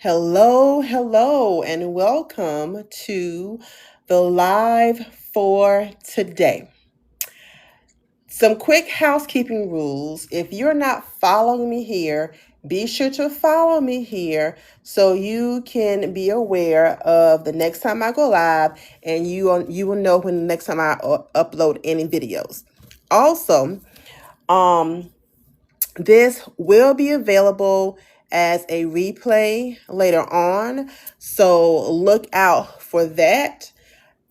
Hello, hello, and welcome to the live for today. Some quick housekeeping rules. If you're not following me here, be sure to follow me here so you can be aware of the next time I go live, and you will know when the next time I upload any videos. Also, this will be available as a replay later on, so look out for that.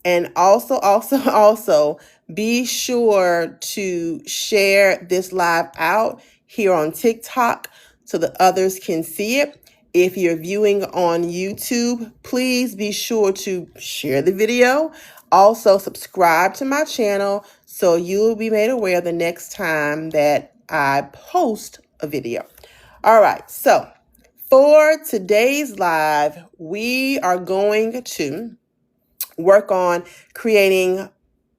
And also, be sure to share this live out here on TikTok so that others can see it. If you're viewing on YouTube, please be sure to share the video. Also, subscribe to my channel so you'll be made aware the next time that I post a video. All right, so for today's live, we are going to work on creating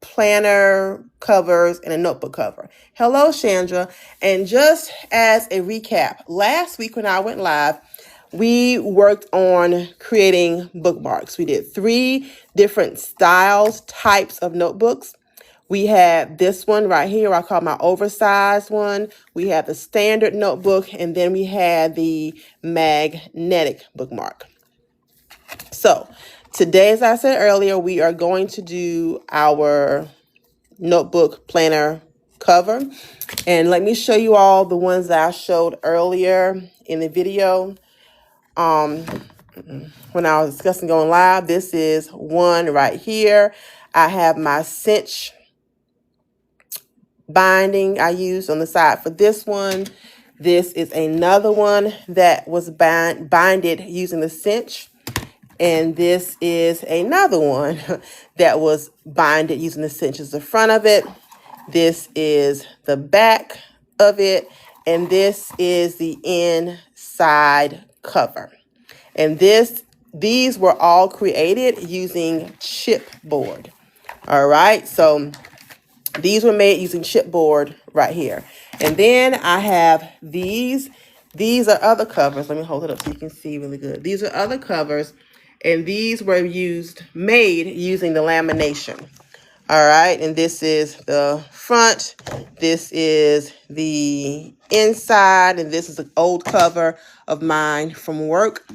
planner covers and a notebook cover. Hello, Chandra. And just as a recap, last week when I went live, we worked on creating bookmarks. We did 3 different styles, types of notebooks. We had this one right here, I call my oversized one. We had the standard notebook, and then we had the magnetic bookmark. So today, as I said earlier, we are going to do our notebook planner cover. And let me show you all the ones that I showed earlier in the video. When I was discussing going live, this is one right here. I have my cinch binding I used on the side for this one. This is another one that was binded using the cinch. And this is another one that was binded using the cinch as the front of it. This is the back of it. And this is the inside cover. And these were all created using chipboard. All right, so these were made using chipboard right here. And then I have these. These are other covers. Let me hold it up so you can see really good. These are other covers. And these were made using the lamination. All right, and this is the front. This is the inside, and this is an old cover of mine from work.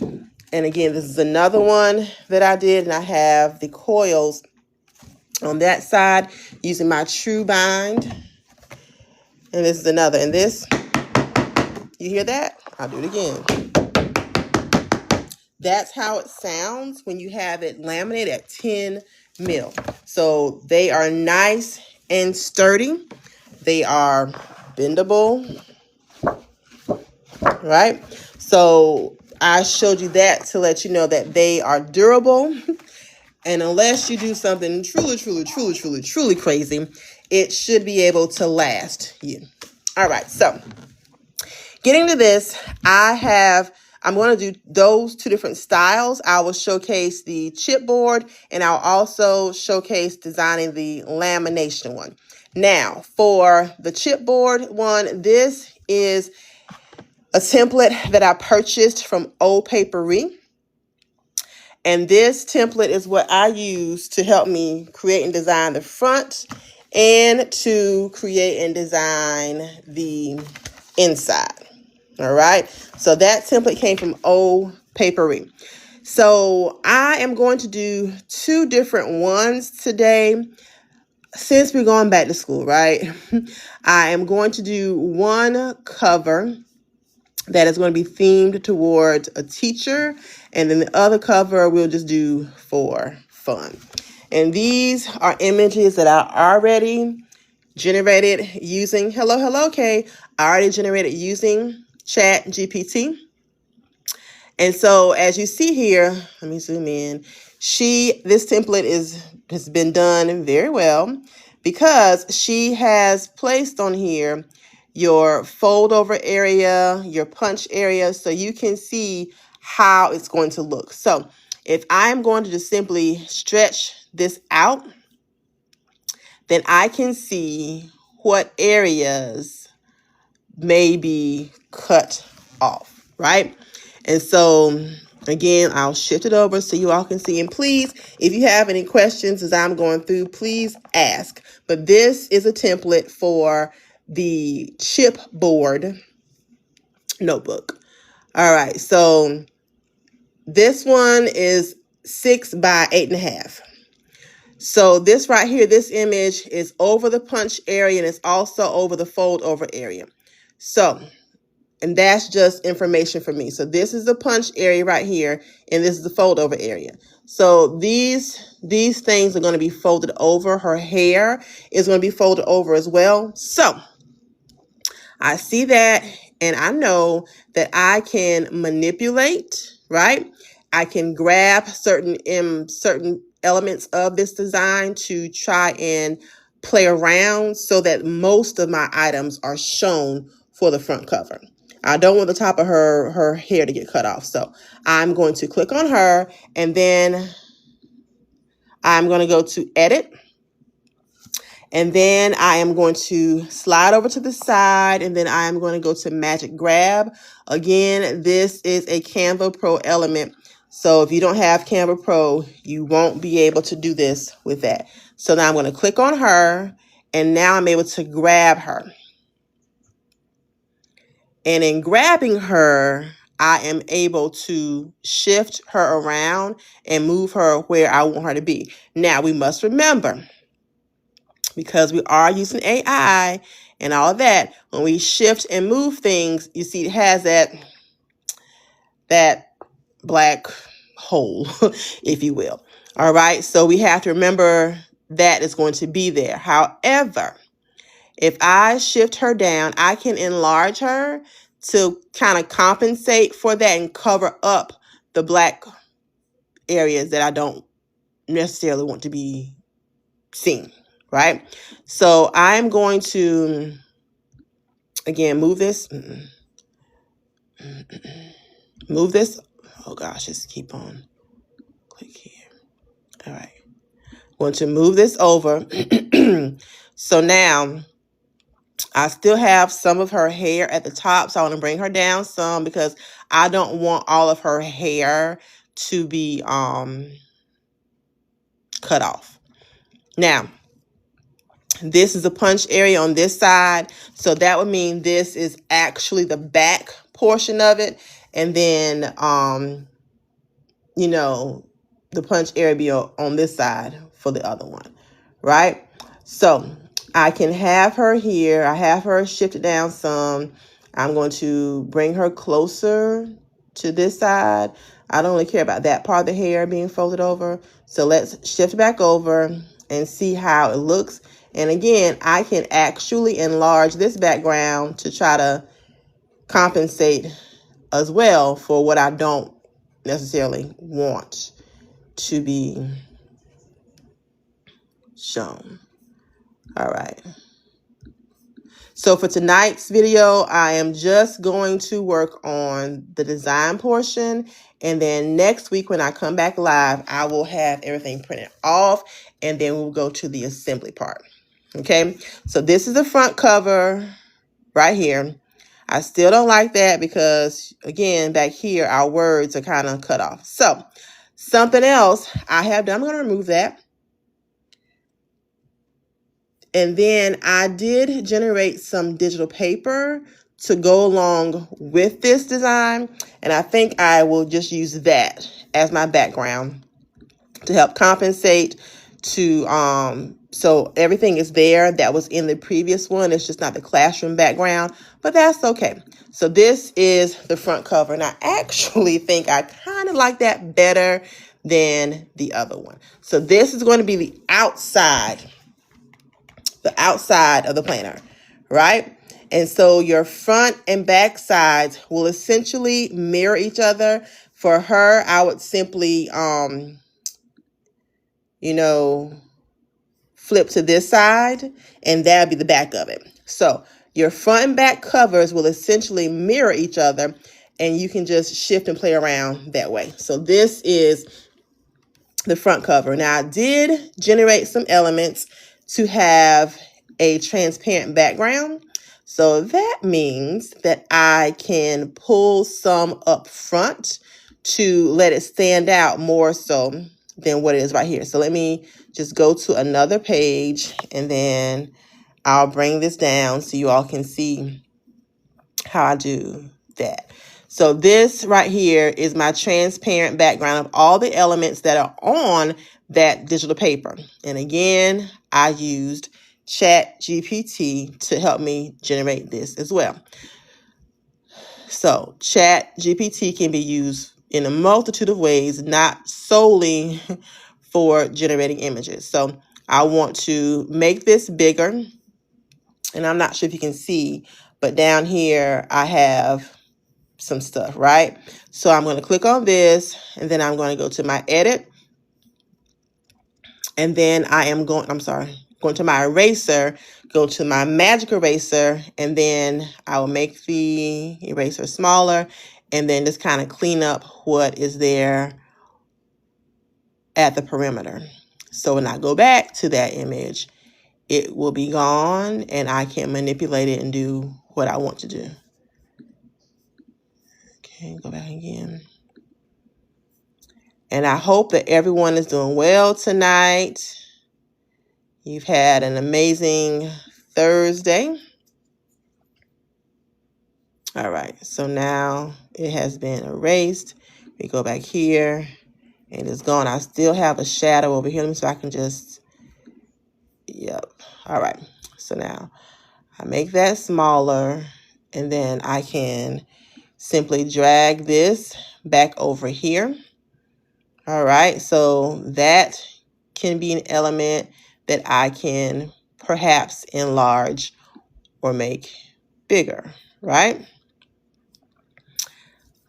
And again, this is another one that I did, and I have the coils on that side using my TruBind. And this is another. And this, you hear that? I'll do it again. That's how it sounds when you have it laminated at 10 mil. So they are nice and sturdy. They are bendable, right? So I showed you that to let you know that they are durable. And unless you do something truly crazy, it should be able to last you. All right, so getting to this, I'm going to do those 2 different styles. I will showcase the chipboard, and I'll also showcase designing the lamination one. Now, for the chipboard one, this is a template that I purchased from Ohh Paperie. And this template is what I use to help me create and design the front and to create and design the inside. All right. So that template came from Ohh Paperie. So I am going to do 2 different ones today. Since we're going back to school, right? I am going to do one cover that is going to be themed towards a teacher. And then the other cover we'll just do for fun. And these are images that I already generated using, hello, Kay. I already generated using Chat GPT. And so as you see here, let me zoom in. This template has been done very well because she has placed on here your fold over area, your punch area, so you can see how it's going to look. So if I'm going to just simply stretch this out, then I can see what areas may be cut off, right? And so Again, I'll shift it over so you all can see. And please, if you have any questions as I'm going through, please ask. But this is a template for the chipboard notebook. All right, so this one is 6 by 8.5. So this right here, this image is over the punch area and it's also over the fold over area. So, and that's just information for me. So this is the punch area right here, and this is the fold over area. So these things are going to be folded over. Her hair is going to be folded over as well. So I see that, and I know that I can manipulate, right? I can grab certain elements of this design to try and play around so that most of my items are shown for the front cover. I don't want the top of her hair to get cut off. So I'm going to click on her, and then I'm going to go to edit. And then I am going to slide over to the side, and then I am going to go to Magic Grab. Again, this is a Canva Pro element. So if you don't have Canva Pro, you won't be able to do this with that. So now I'm going to click on her, and now I'm able to grab her. And in grabbing her, I am able to shift her around and move her where I want her to be. Now, we must remember, because we are using AI and all of that, when we shift and move things, you see it has that black hole, if you will. All right, so we have to remember that is going to be there. However, if I shift her down, I can enlarge her to kind of compensate for that and cover up the black areas that I don't necessarily want to be seen, right? So I'm going to, again, move this. Move this. Oh gosh, just keep on. Click here. All right. I'm going to move this over. So now I still have some of her hair at the top, so I want to bring her down some because I don't want all of her hair to be cut off. Now, this is a punch area on this side, so that would mean this is actually the back portion of it, and then you know, the punch area be on this side for the other one, right? So I can have her here. I have her shifted down some. I'm going to bring her closer to this side. I don't really care about that part of the hair being folded over. So let's shift back over and see how it looks. And again, I can actually enlarge this background to try to compensate as well for what I don't necessarily want to be shown. All right. So for tonight's video, I am just going to work on the design portion. And then next week when I come back live, I will have everything printed off, and then we'll go to the assembly part. Okay. So this is the front cover right here. I still don't like that because, again, back here, our words are kind of cut off. So something else I have done, I'm going to remove that. And then I did generate some digital paper to go along with this design. And I think I will just use that as my background to help compensate to, so everything is there that was in the previous one. It's just not the classroom background, but that's okay. So this is the front cover. And I actually think I kind of like that better than the other one. So this is going to be the outside of the planner, right? And so your front and back sides will essentially mirror each other. For her, I would simply, flip to this side, and that'll be the back of it. So your front and back covers will essentially mirror each other, and you can just shift and play around that way. So this is the front cover. Now I did generate some elements to have a transparent background. So that means that I can pull some up front to let it stand out more so than what it is right here. So let me just go to another page, and then I'll bring this down so you all can see how I do that. So this right here is my transparent background of all the elements that are on that digital paper. And again, I used ChatGPT to help me generate this as well. So ChatGPT can be used in a multitude of ways, not solely for generating images. So I want to make this bigger, and I'm not sure if you can see, but down here I have some stuff, right? So I'm going to click on this, and then I'm going to go to my edit, and then going to my eraser, go to my magic eraser, and then I will make the eraser smaller, and then just kind of clean up what is there at the perimeter. So when I go back to that image, it will be gone, and I can manipulate it and do what I want to do. Okay, go back again. And I hope that everyone is doing well tonight. You've had an amazing Thursday. All right, so now it has been erased. We go back here, and it's gone. I still have a shadow over here, so I can just, yep. All right, so now I make that smaller, and then I can simply drag this back over here. All right, so that can be an element that I can perhaps enlarge or make bigger, right?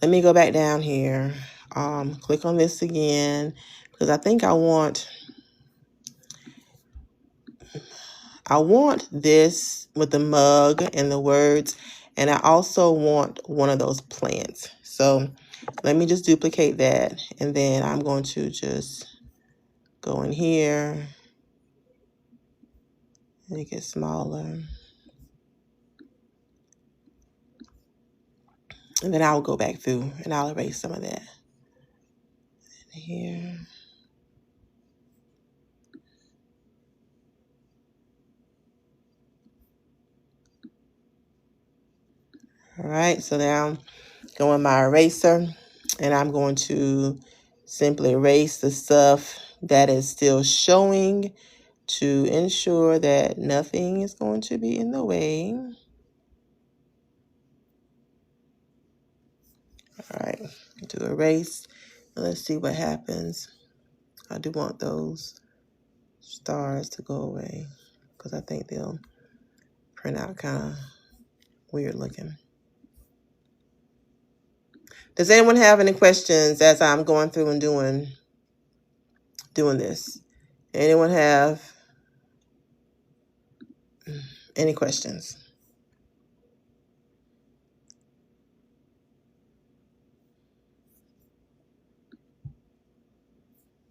Let me go back down here. Click on this again, because I think I want this with the mug and the words, and I also want one of those plants. So let me just duplicate that, and then I'm going to just go in here, make it smaller. And then I'll go back through and I'll erase some of that. Here. All right, so now I'm going my eraser, and I'm going to simply erase the stuff that is still showing to ensure that nothing is going to be in the way. All right, do erase. Let's see what happens. I do want those stars to go away, because I think they'll print out kind of weird looking. Does anyone have any questions as I'm going through and doing this? Anyone have any questions?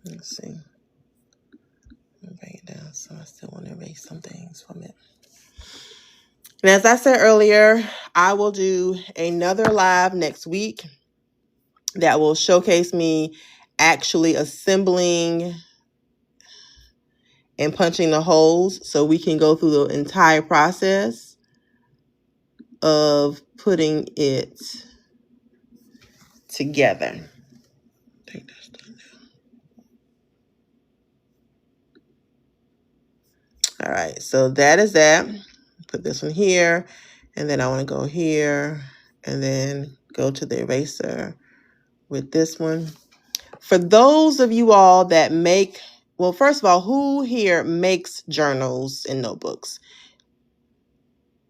Let's see. Let me bring it down. So I still want to erase some things from it. And as I said earlier, I will do another live next week that will showcase me actually assembling and punching the holes, so we can go through the entire process of putting it together. Take that stuff down. All right, so that is that. Put this one here, and then I want to go here, and then go to the eraser with this one. For those of you all that make, well, first of all, who here makes journals and notebooks?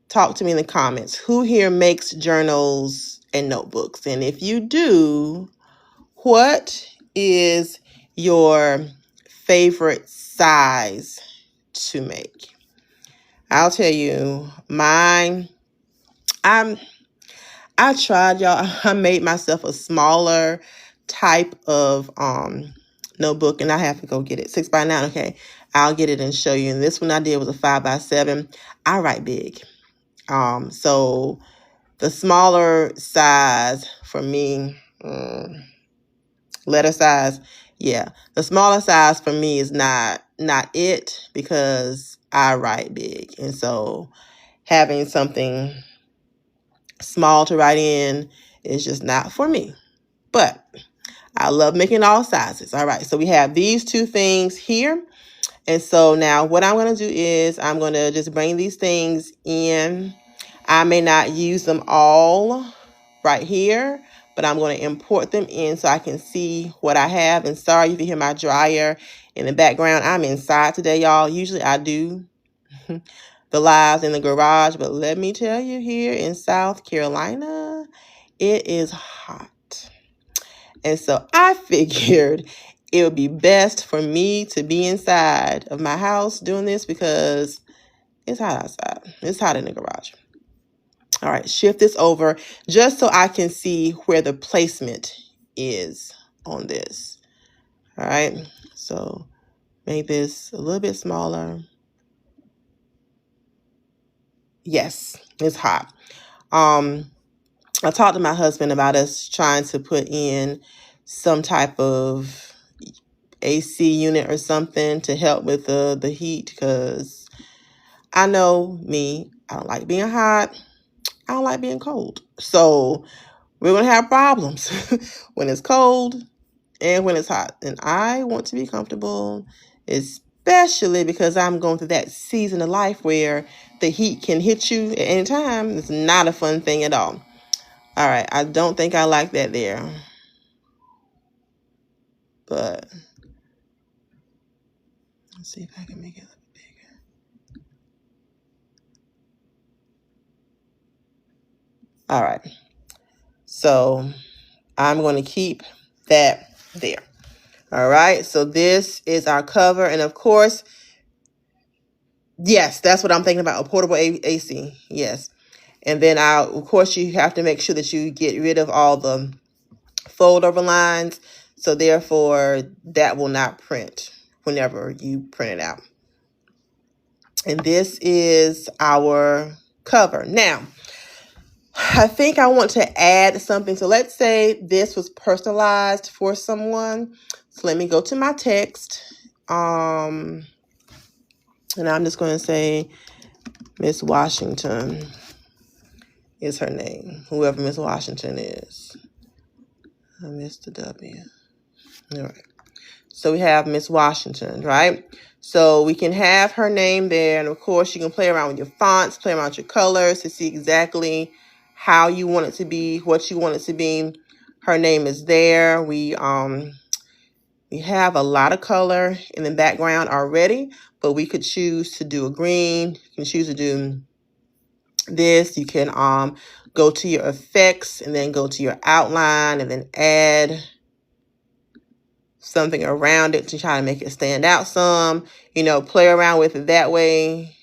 Talk to me in the comments. Who here makes journals and notebooks? And if you do, what is your favorite size to make? I'll tell you, mine, I tried, y'all. I made myself a smaller type of notebook, and I have to go get it. 6x9, okay. I'll get it and show you. And this one I did was a 5x7. I write big. So the smaller size for me, Letter size. Yeah. The smaller size for me is not it, because I write big. And so having something small to write in is just not for me. But I love making all sizes. All right. So we have these two things here. And so now what I'm going to do is I'm going to just bring these things in. I may not use them all right here, but I'm going to import them in so I can see what I have. And sorry if you hear my dryer in the background. I'm inside today, y'all. Usually I do the lives in the garage, but let me tell you, here in South Carolina, it is hot. And so I figured it would be best for me to be inside of my house doing this, because it's hot outside. It's hot in the garage. All right, shift this over just so I can see where the placement is on this. All right, so make this a little bit smaller. Yes, it's hot. I talked to my husband about us trying to put in some type of AC unit or something to help with the heat, because I know me, I don't like being hot. I don't like being cold. So we're going to have problems when it's cold and when it's hot. And I want to be comfortable, especially because I'm going through that season of life where the heat can hit you at any time. It's not a fun thing at all. All right, I don't think I like that there. But let's see if I can make it a little bigger. All right. So I'm going to keep that there. All right. So this is our cover. And of course, yes, that's what I'm thinking about. A portable AC. Yes. And then of course, you have to make sure that you get rid of all the fold over lines. So therefore, that will not print whenever you print it out. And this is our cover. Now, I think I want to add something. So let's say this was personalized for someone. So let me go to my text. And I'm just going to say Miss Washington is her name. Whoever Miss Washington is. I missed the W. All right. So we have Miss Washington, right? So we can have her name there. And of course, you can play around with your fonts, play around with your colors to see exactly how you want it to be, what you want it to be. Her name is there. We have a lot of color in the background already, but we could choose to do a green. You can choose to do this. You can go to your effects and then go to your outline and then add something around it to try to make it stand out some. Play around with it that way.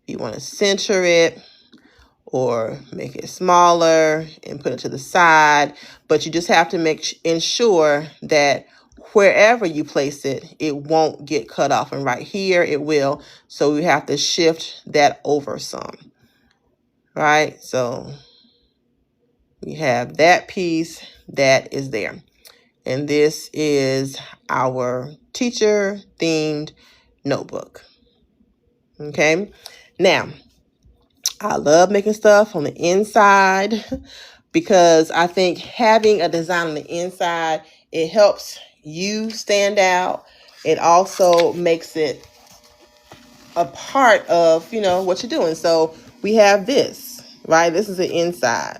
If you want to center it or make it smaller and put it to the side, but you just have to ensure that wherever you place it, it won't get cut off. And right here, it will. So we have to shift that over some. Right? So we have that piece that is there. And this is our teacher-themed notebook. Okay? Now, I love making stuff on the inside because I think having a design on the inside, it helps you stand out. It also makes it a part of, what you're doing. So we have this, right? This is the inside.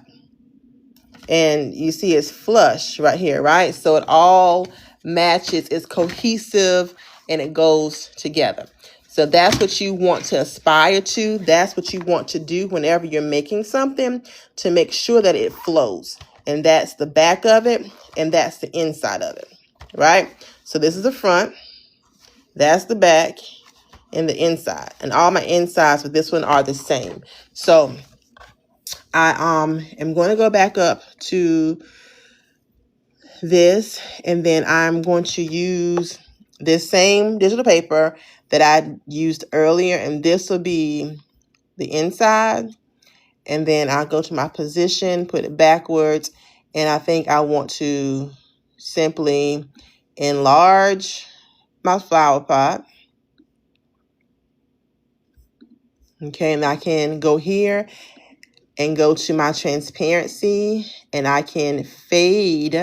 And you see it's flush right here, right? So it all matches, it's cohesive, and it goes together. So that's what you want to aspire to. That's what you want to do whenever you're making something, to make sure that it flows. And that's the back of it, and that's the inside of it, right? So this is the front, that's the back, and the inside. And all my insides with this one are the same. So I am going to go back up to this, and then I'm going to use this same digital paper that I used earlier, and this will be the inside. And then I'll go to my position, put it backwards, and I think I want to simply enlarge my flower pot. Okay, and I can go here and go to my transparency, and I can fade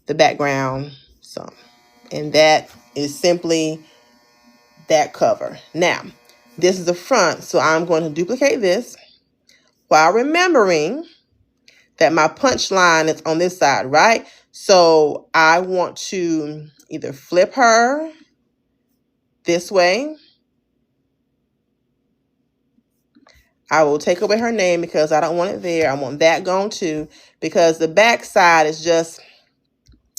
the background some. And that is simply that cover. Now, this is the front, so I'm going to duplicate this while remembering that my punch line is on this side, right? So I want to either flip her this way. I will take away her name because I don't want it there. I want that gone too, because the back side is just,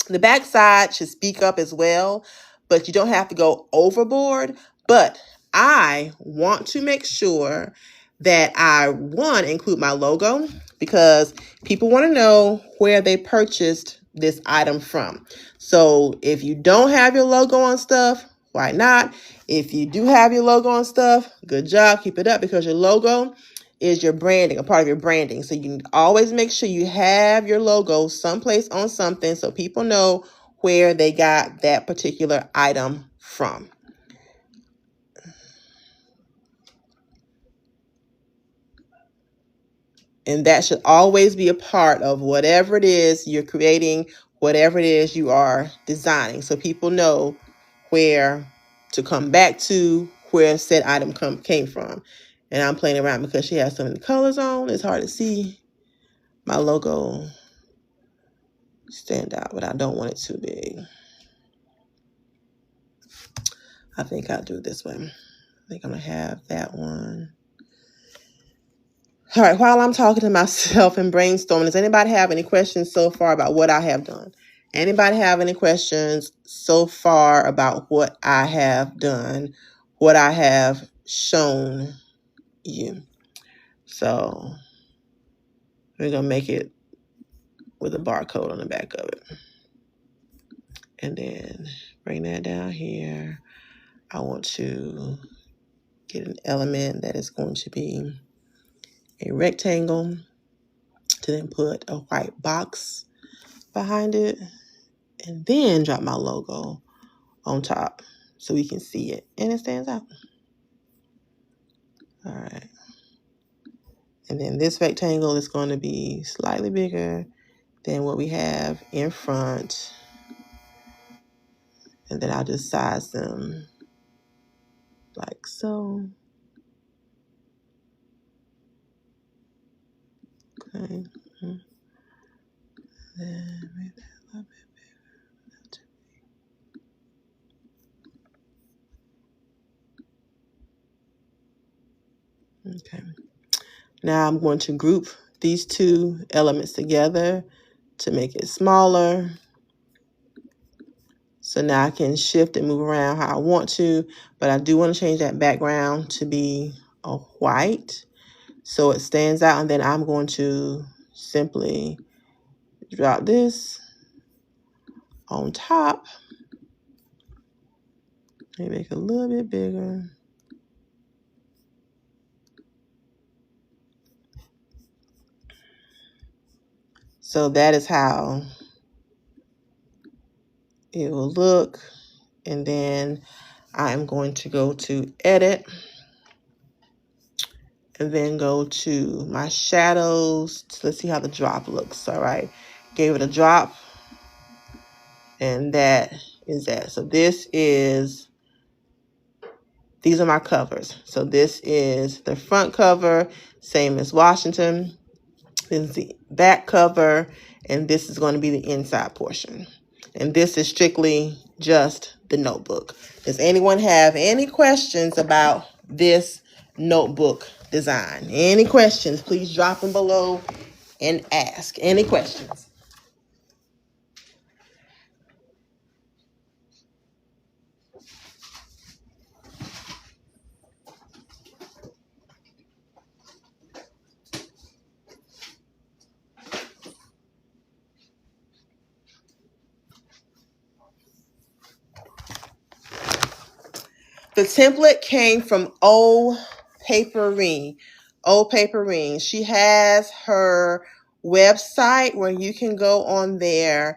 the back side should speak up as well, but you don't have to go overboard. But I want to make sure that I, one, include my logo, because people want to know where they purchased this item from. So if you don't have your logo on stuff, why not? If you do have your logo on stuff, good job, keep it up, because your logo is your branding, a part of your branding. So you can always make sure you have your logo someplace on something so people know where they got that particular item from. And that should always be a part of whatever it is you're creating, whatever it is you are designing, so people know where to come back to, where said item came from. And I'm playing around because she has so many colors on. It's hard to see my logo stand out, but I don't want it too big. I think I'll do it this way. I think I'm going to have that one. All right, while I'm talking to myself and brainstorming, does anybody have any questions so far about what I have done? Anybody have any questions so far about what I have done, what I have shown you? So we're going to make it with a barcode on the back of it. And then bring that down here. I want to get an element that is going to be a rectangle, to then put a white box behind it, and then drop my logo on top so we can see it and it stands out. All right. And then this rectangle is going to be slightly bigger than what we have in front. And then I'll just size them like so. Okay. Then make that a little bit bigger. Okay. Now I'm going to group these two elements together to make it smaller. So now I can shift and move around how I want to, but I do want to change that background to be a white so it stands out. And then I'm going to simply drop this on top. Maybe make it a little bit bigger. So that is how it will look. And then I'm going to go to edit and then go to my shadows. Let's see how the drop looks. All right. Gave it a drop. And that is that. So these are my covers. So this is the front cover, same as Washington. This is the back cover, and this is going to be the inside portion. And this is strictly just the notebook. Does anyone have any questions about this notebook design? Any questions? Please drop them below and ask. Any questions? The template came from Ohh Paperie. Ohh Paperie. She has her website where you can go on there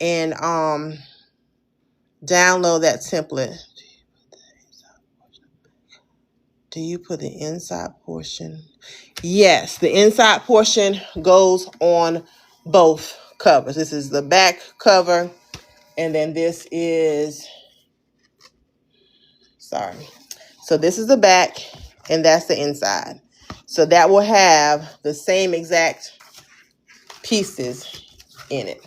and download that template. Do you put the inside portion? Yes, the inside portion goes on both covers. This is the back cover, and then this is, sorry. So this is the back, and that's the inside. So that will have the same exact pieces in it.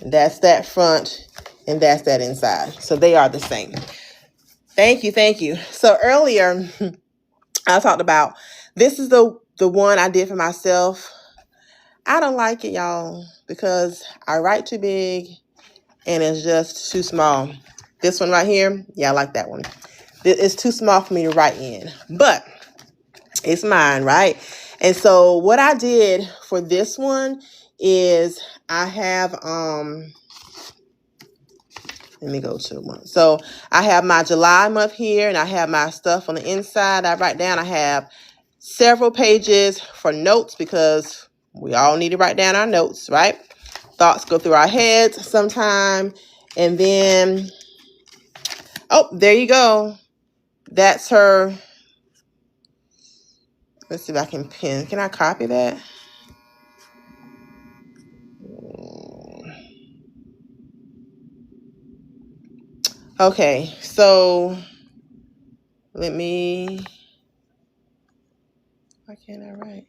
And that's that front, and that's that inside. So they are the same. Thank you, thank you. So earlier, I talked about, this is the one I did for myself. I don't like it, y'all, because I write too big and it's just too small. This one right here, yeah, I like that one. It's too small for me to write in, but it's mine, right? And so what I did for this one is I have, let me go to one. So I have my July month here, and I have my stuff on the inside. I write down, I have several pages for notes, because we all need to write down our notes, right? Thoughts go through our heads sometime. And then, oh, there you go. That's her. Let's see if I can pin. Can I copy that? Okay, so let me, why can't I write?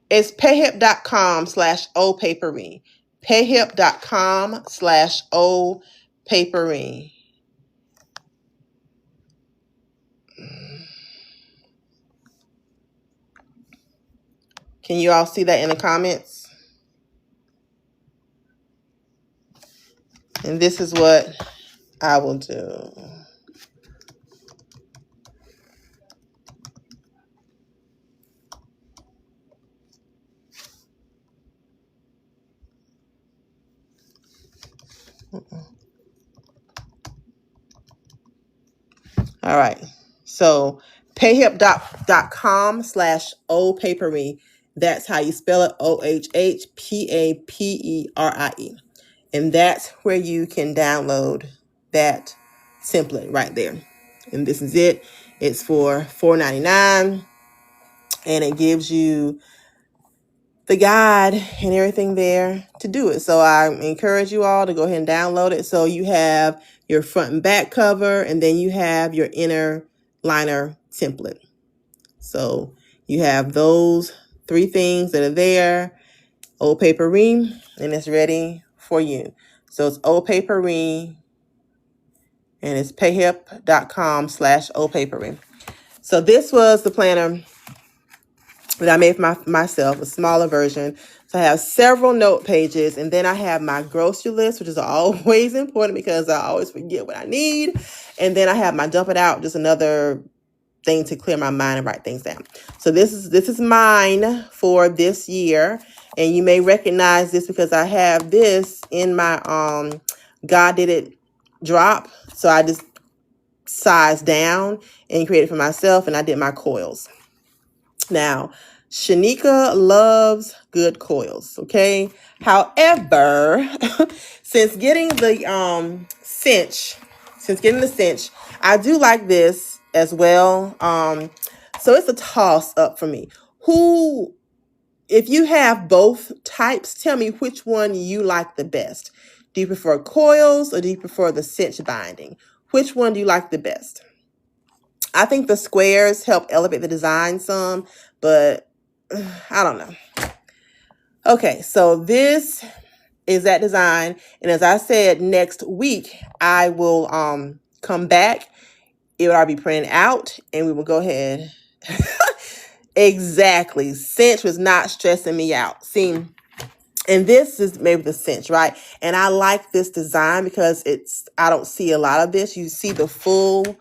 It's payhip.com/Ohh Paperie. Payhip.com/Ohh Paperie. Can you all see that in the comments? And this is what I will do. All right. So payhip.com/Ohh Paperie. That's how you spell it. OhhPaperie. And that's where you can download that template right there. And this is it. It's for $4.99. And it gives you the guide and everything there to do it. So I encourage you all to go ahead and download it. So you have your front and back cover, and then you have your inner liner template. So you have those three things that are there. Ohh Paperie, and it's ready for you. So it's Ohh Paperie, and it's payhip.com/Ohh Paperie. So this was the planner that I made for myself, a smaller version. So I have several note pages, and then I have my grocery list, which is always important because I always forget what I need. And then I have my dump it out, just another thing to clear my mind and write things down. So this is mine for this year, and you may recognize this because I have this in my God Did It drop. So I just sized down and created for myself, and I did my coils. Now, Shanika loves good coils, okay? However, since getting the cinch, I do like this as well. So it's a toss up for me. If you have both types, tell me which one you like the best. Do you prefer coils, or do you prefer the cinch binding? Which one do you like the best? I think the squares help elevate the design some, but I don't know. Okay, so this is that design. And as I said, next week, I will come back. It will already be printed out, and we will go ahead. Exactly. Cinch was not stressing me out. See, and this is maybe the cinch, right? And I like this design because I don't see a lot of this. You see the full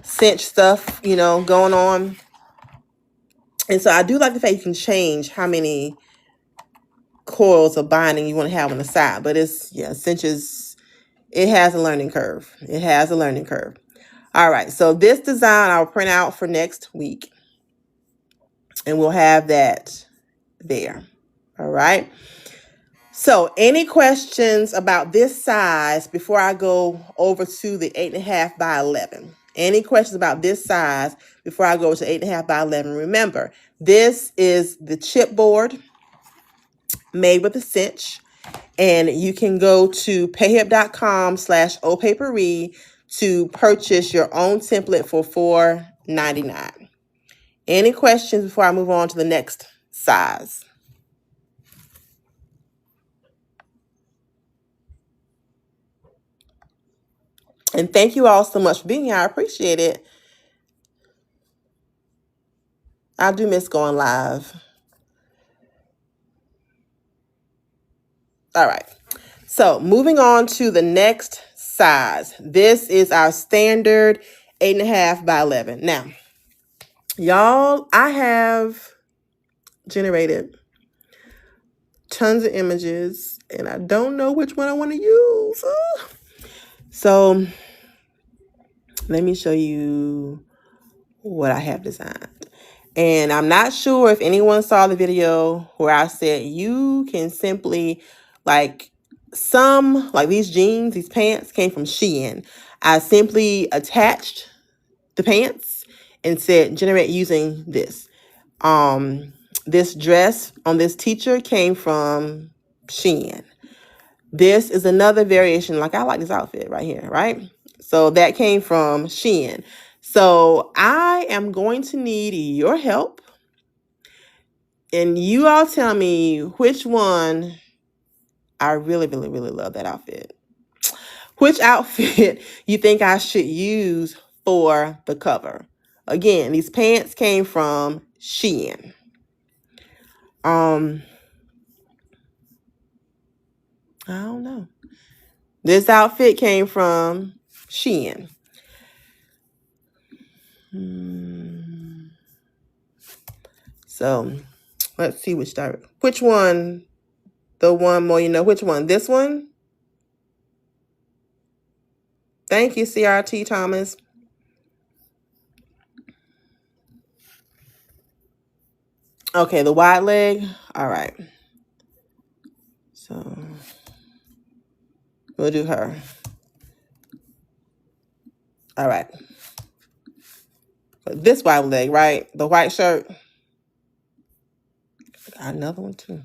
cinch stuff, going on. And so I do like the fact you can change how many coils of binding you want to have on the side. But cinches, it has a learning curve. All right, so this design I'll print out for next week. And we'll have that there. All right. So any questions about this size before I go over to the 8.5 by 11? Any questions about this size before I go to 8.5 by 11? Remember, this is the chipboard made with the cinch. And you can go to payhip.com/Ohh Paperie to purchase your own template for $4.99. Any questions before I move on to the next size? And thank you all so much for being here. I appreciate it. I do miss going live. All right. So moving on to the next size. This is our standard 8.5 by 11. Now, y'all, I have generated tons of images and I don't know which one I want to use. So let me show you what I have designed. And I'm not sure if anyone saw the video where I said you can simply like these jeans, these pants came from Shein. I simply attached the pants and said generate using this. This dress on this teacher came from Shein. This is another variation. Like I like this outfit right here, right? So that came from Shein. So I am going to need your help. And you all tell me which one. I really, really, really love that outfit. Which outfit you think I should use for the cover? Again, these pants came from Shein. I don't know. This outfit came from Shein. So let's see which one, the one more, which one? This one? Thank you, CRT Thomas. Okay, the wide leg. All right. So we'll do her. All right. But this wide leg, right? The white shirt. Got another one too.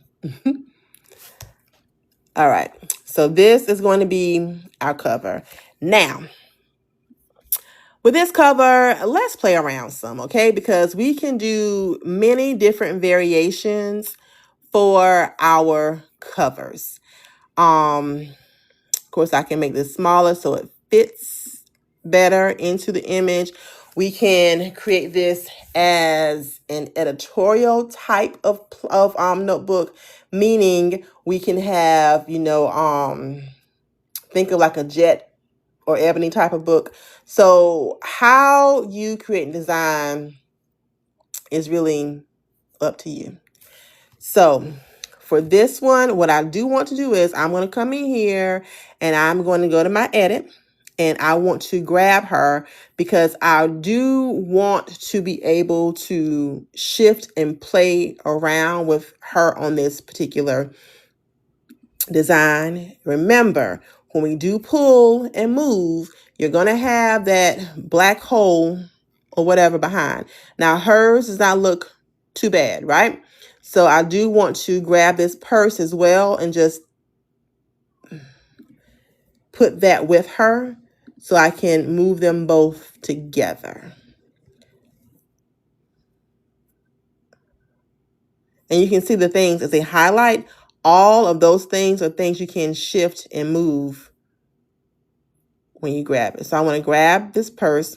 All right. So this is going to be our cover. Now, with this cover, let's play around some, okay? Because we can do many different variations for our covers. Of course, I can make this smaller so it fits better into the image. We can create this as an editorial type of notebook, meaning we can have, think of like a jet or ebony type of book. So how you create and design is really up to you. So for this one, what I do want to do is I'm going to come in here and I'm going to go to my edit and I want to grab her because I do want to be able to shift and play around with her on this particular design. Remember, when we do pull and move, you're going to have that black hole or whatever behind. Now, hers does not look too bad, right? So I do want to grab this purse as well and just put that with her so I can move them both together. And you can see the things as they highlight. All of those things are things you can shift and move when you grab it. So I want to grab this purse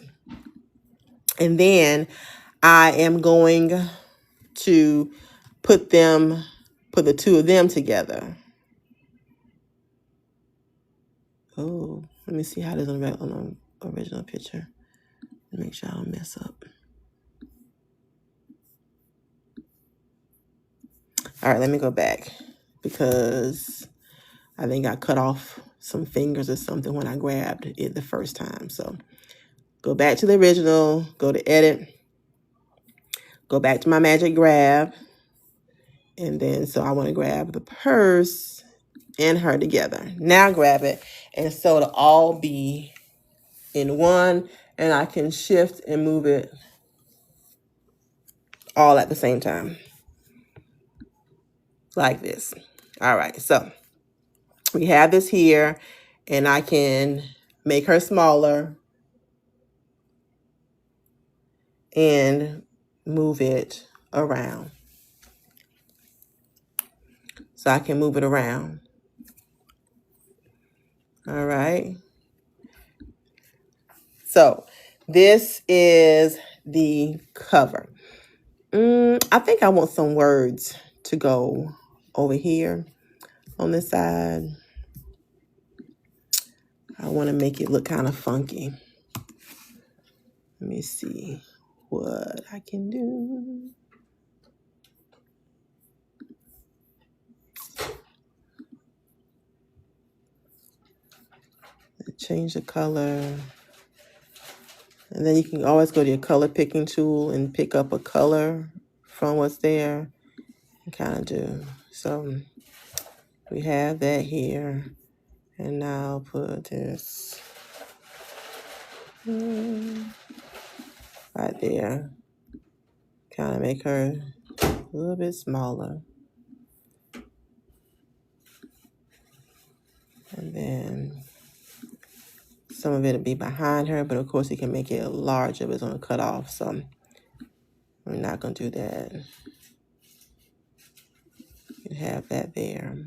and then I am going to put the two of them together. Oh, let me see how it is on the original picture. Make sure I don't mess up. All right, let me go back because I think I cut off some fingers or something when I grabbed it the first time. So go back to the original, go to edit, go back to my magic grab, And then, so I want to grab the purse and her together. Now grab it. And so it'll all be in one, and I can shift and move it all at the same time. Like this. All right, so we have this here, and I can make her smaller and move it around. So I can move it around. All right. So this is the cover. I think I want some words to go over here on this side. I want to make it look kind of funky. Let me see what I can do. Change the color. And then you can always go to your color picking tool and pick up a color from what's there and kind of do. So we have that here. And now I'll put this right there. Kind of make her a little bit smaller. And then some of it will be behind her, but of course you can make it larger, but it's going to cut off. So we're not going to do that. You have that there.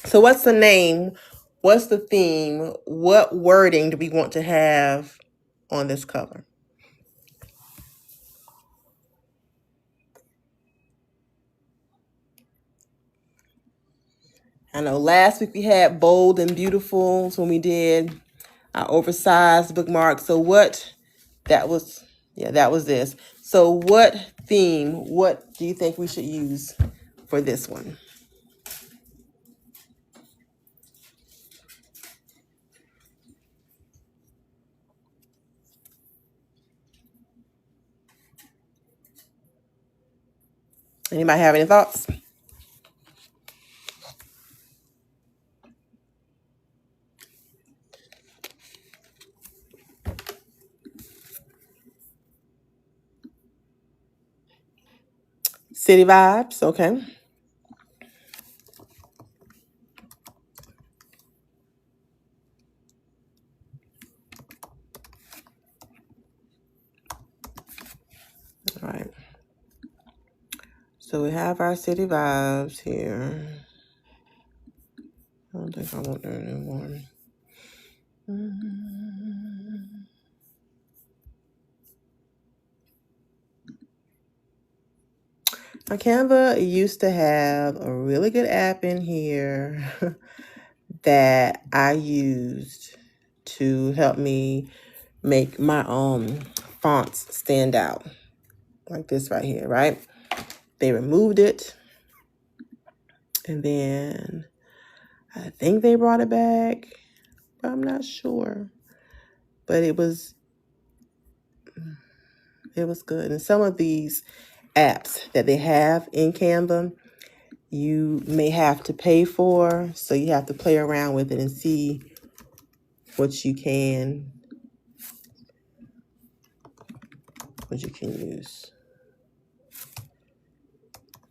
So what's the name? What's the theme? What wording do we want to have on this cover? I know last week we had bold and beautiful when we did our oversized bookmark. So what, that was this. So what theme, what do you think we should use for this one? Anybody have any thoughts? City vibes, okay. All right. So we have our city vibes here. I don't think I want that anymore. Now, Canva used to have a really good app in here that I used to help me make my fonts stand out. Like this right here, right? They removed it. And then I think they brought it back, but I'm not sure. But it was good. And some of these apps that they have in Canva, you may have to pay for. So you have to play around with it and see what you can use.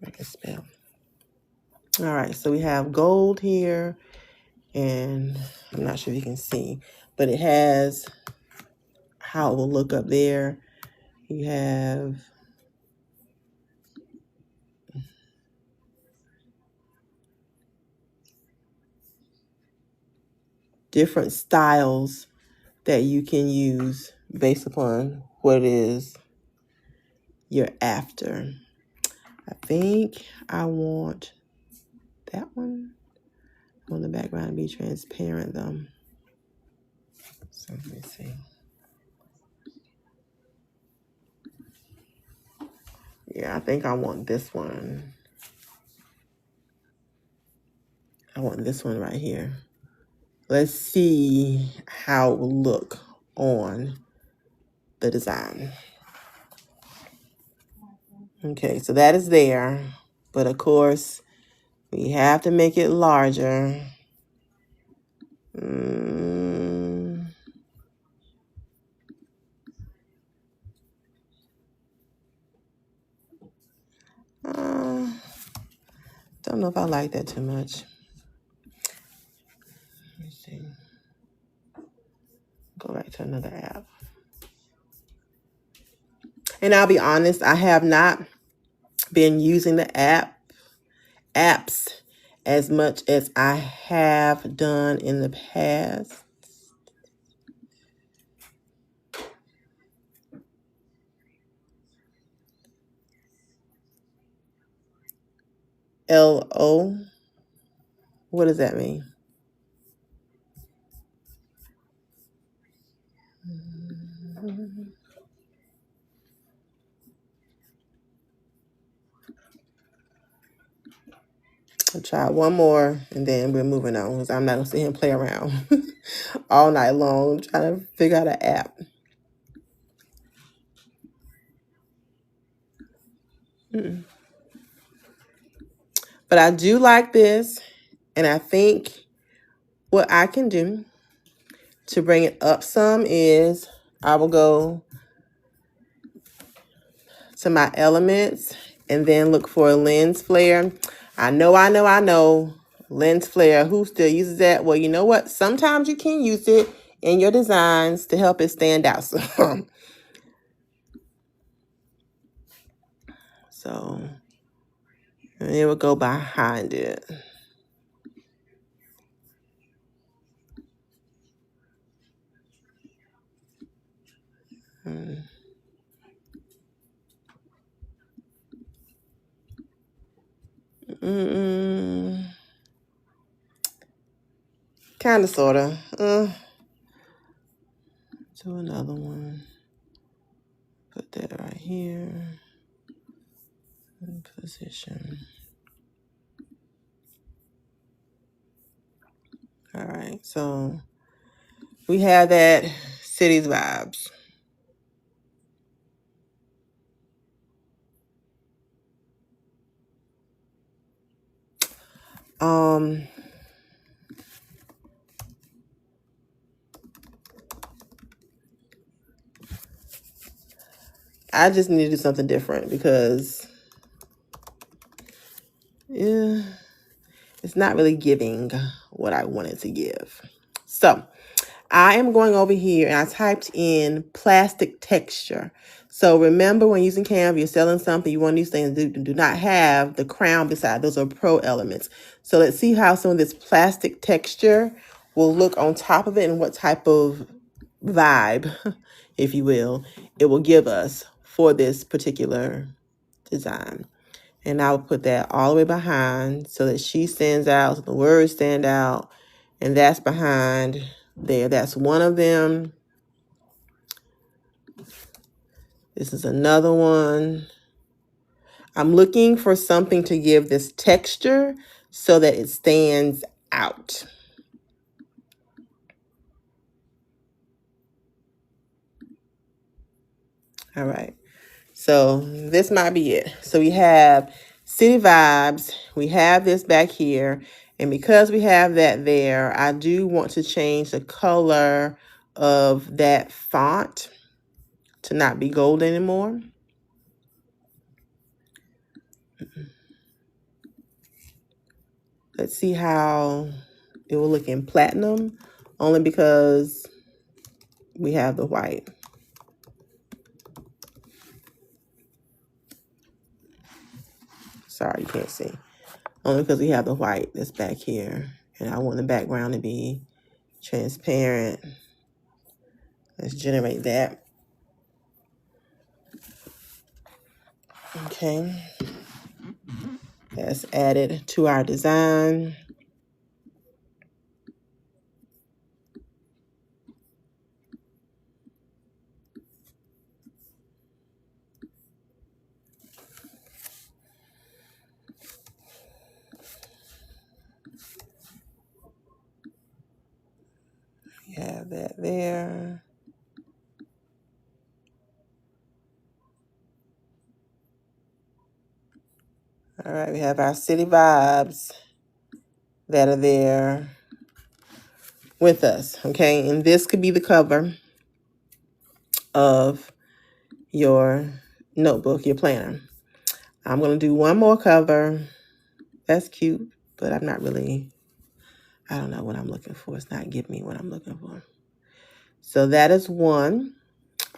I can spell. All right, so we have gold here, and I'm not sure if you can see, but it has how it will look up there. You have different styles that you can use based upon what it is you're after. I think I want that one. I want the background to be transparent though. So let me see. Yeah, I think I want this one. I want this one right here. Let's see how it will look on the design. Okay, so that is there. But of course, we have to make it larger. Don't know if I like that too much. Let me see. Go back to another app. And I'll be honest, I have not been using the apps as much as I have done in the past. LO. What does that mean? I'll try one more and then we're moving on because I'm not going to sit here and play around all night long trying to figure out an app. But I do like this, and I think what I can do to bring it up some is I will go to my elements and then look for a lens flare. I know. Lens flare. Who still uses that? Well, you know what? Sometimes you can use it in your designs to help it stand out some. So, and it will go behind it. Kind of, sort of. Do another one. Put that right here. Position. All right, so we have that city's vibes. I just need to do something different because it's not really giving what I wanted to give. So I am going over here and I typed in plastic texture. So remember, when using Canva, you're selling something, you want these things do not have the crown beside. Those are pro elements. So let's see how some of this plastic texture will look on top of it and what type of vibe, if you will, it will give us for this particular design. And I'll put that all the way behind so that she stands out, so the words stand out. And that's behind there. That's one of them. This is another one. I'm looking for something to give this texture so that it stands out. All right. So this might be it. So we have city vibes. We have this back here. And because we have that there, I do want to change the color of that font to not be gold anymore. Let's see how it will look in platinum, only because we have the white. Sorry, you can't see. Only because we have the white that's back here. And I want the background to be transparent. Let's generate that. Okay. That's added to our design. We have that there. All right, we have our city vibes that are there with us, okay? And this could be the cover of your notebook, your planner. I'm going to do one more cover. That's cute, but I'm not really, I don't know what I'm looking for. It's not giving me what I'm looking for. So that is one.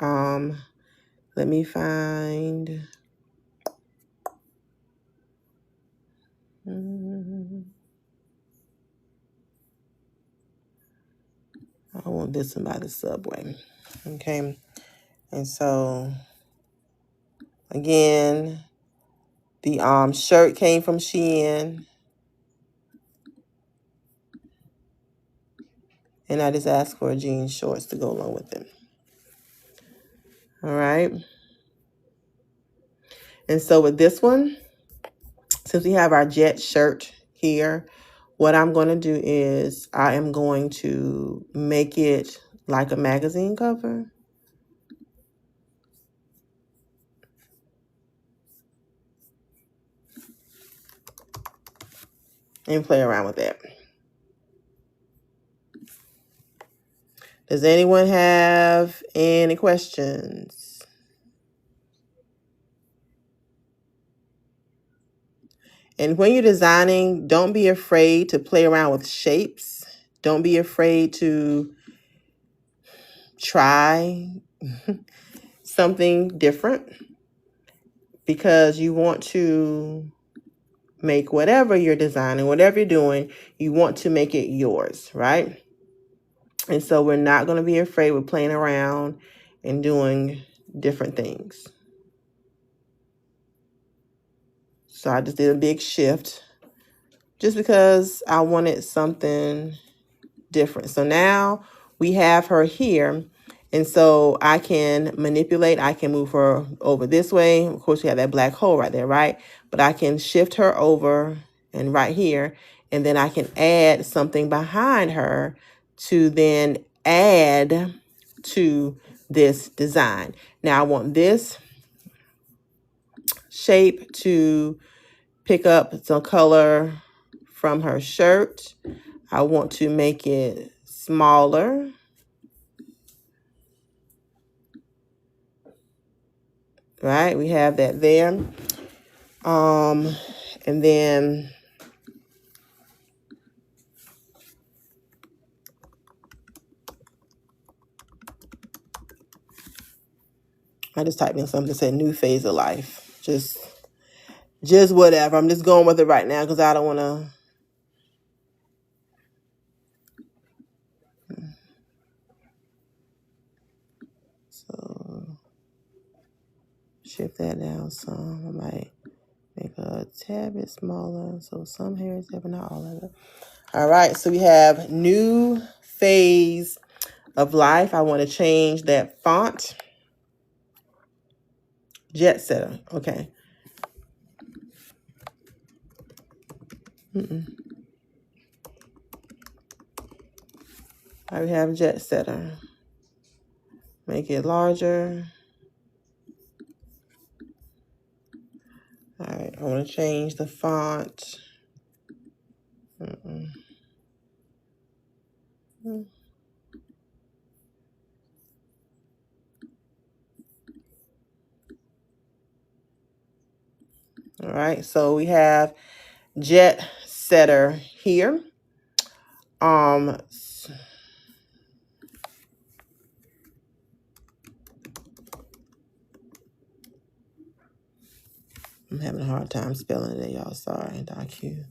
Let me find. I want this one by the subway. Okay. And so, again, the shirt came from Shein. And I just asked for jean shorts to go along with it. All right. And so with this one, since we have our jet shirt here, what I'm going to do is I am going to make it like a magazine cover. And play around with that. Does anyone have any questions? And when you're designing, don't be afraid to play around with shapes. Don't be afraid to try something different, because you want to make whatever you're designing, whatever you're doing, you want to make it yours, right? And so we're not going to be afraid with playing around and doing different things. So I just did a big shift just because I wanted something different. So now we have her here. And so I can manipulate. I can move her over this way. Of course, we have that black hole right there, right? But I can shift her over and right here. And then I can add something behind her to then add to this design. Now I want this shape to pick up some color from her shirt. I want to make it smaller. Right, we have that there. And then I just typed in something that said new phase of life. Just whatever. I'm just going with it right now because I don't want to. So shift that down some. I might make a tad bit smaller. So some hairs there, but not all of it. All right. So we have new phase of life. I want to change that font. Jet setter. Okay. All right, we have jet setter. Make it larger. All right, I want to change the font. All right, so we have jet setter here. I'm having a hard time spelling it, y'all. Sorry, docu.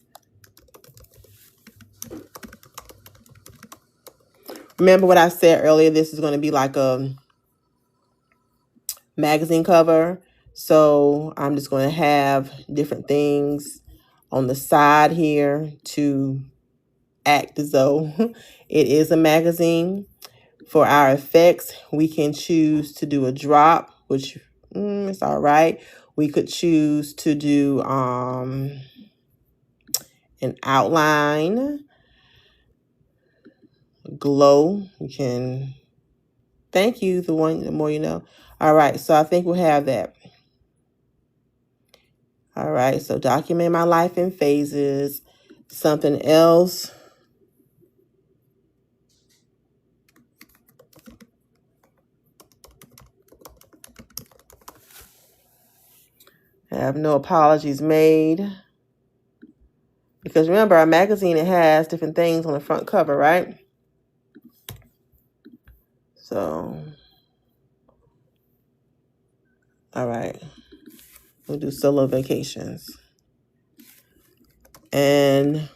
Remember what I said earlier? This is going to be like a magazine cover. So I'm just going to have different things on the side here to act as though it is a magazine. For our effects, we can choose to do a drop, which it's all right. We could choose to do an outline, glow. You can, thank you, the more you know. All right, so I think we'll have that. All right, so document my life in phases. Something else. I have no apologies made. Because remember, our magazine, it has different things on the front cover, right? So, all right. We'll do solo vacations. And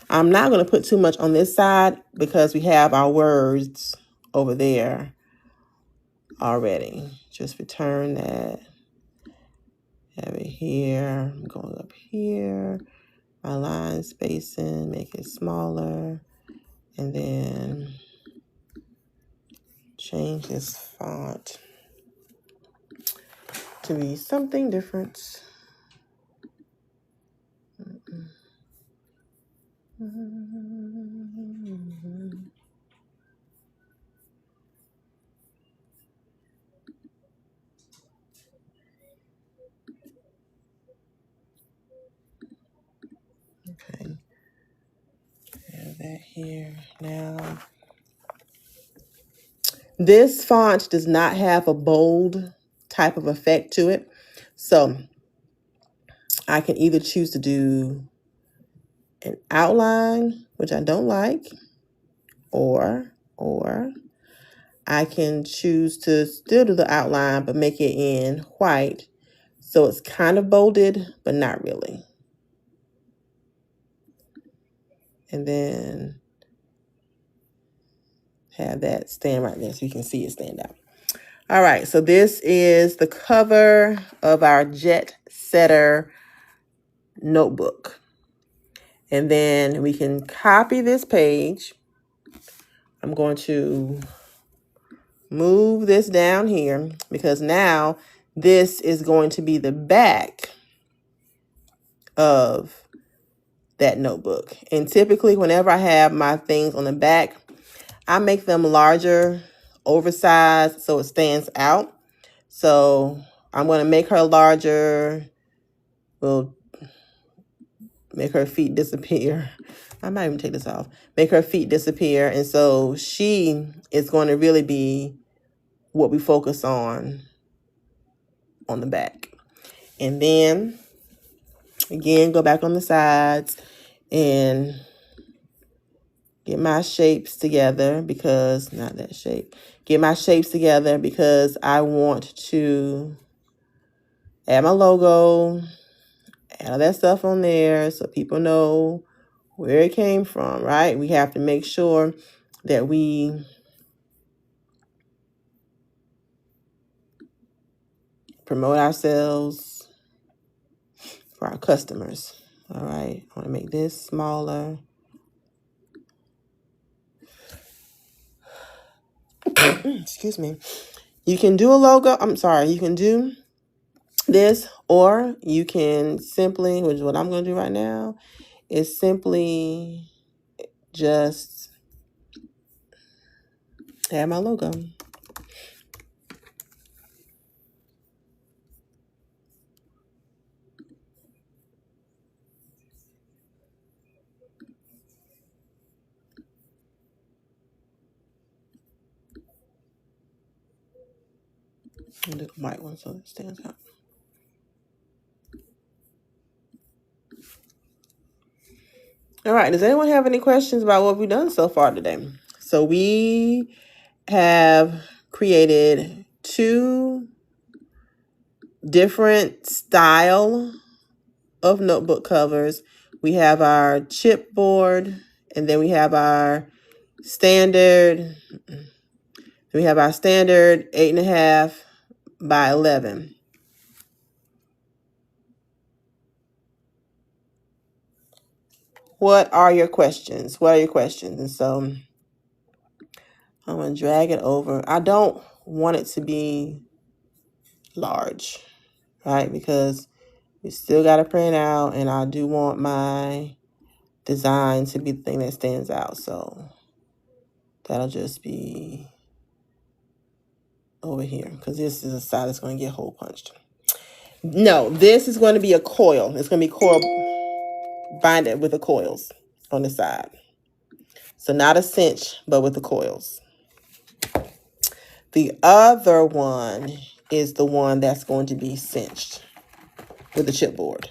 I'm not going to put too much on this side because we have our words over there already. Just return that. Have it here. I'm going up here. My line spacing, make it smaller. And then change this font to be something different. Okay. Have that here now. This font does not have a bold type of effect to it. So I can either choose to do an outline, which I don't like, or I can choose to still do the outline, but make it in white. So it's kind of bolded, but not really. And then have that stand right there so you can see it stand out. All right, so this is the cover of our Jet Setter notebook. And then we can copy this page. I'm going to move this down here because now this is going to be the back of that notebook. And typically whenever I have my things on the back, I make them larger, oversized, so it stands out. So I'm going to make her larger. We'll make her feet disappear. I might even take this off. Make her feet disappear. And so she is going to really be what we focus on the back. And then, again, go back on the sides and get my shapes together because, not that shape. Get my shapes together because I want to add my logo, add all that stuff on there so people know where it came from, right? We have to make sure that we promote ourselves for our customers. All right, I want to make this smaller. Excuse me. You can do a logo. You can do this, or you can simply, which is what I'm going to do right now, is simply just add my logo. I'll do the white one so it stands out. All right, does anyone have any questions about what we've done so far today? So we have created 2 different style of notebook covers. We have our chipboard, and then we have our standard. We have our standard 8.5 by 11. What are your questions? And so I'm going to drag it over. I don't want it to be large, right? Because we still got to print out, and I do want my design to be the thing that stands out. So that'll just be over here because this is a side that's going to get hole punched. No, this is going to be a coil. It's going to be coil binded with the coils on the side. So not a cinch, but with the coils. The other one is the one that's going to be cinched with the chipboard.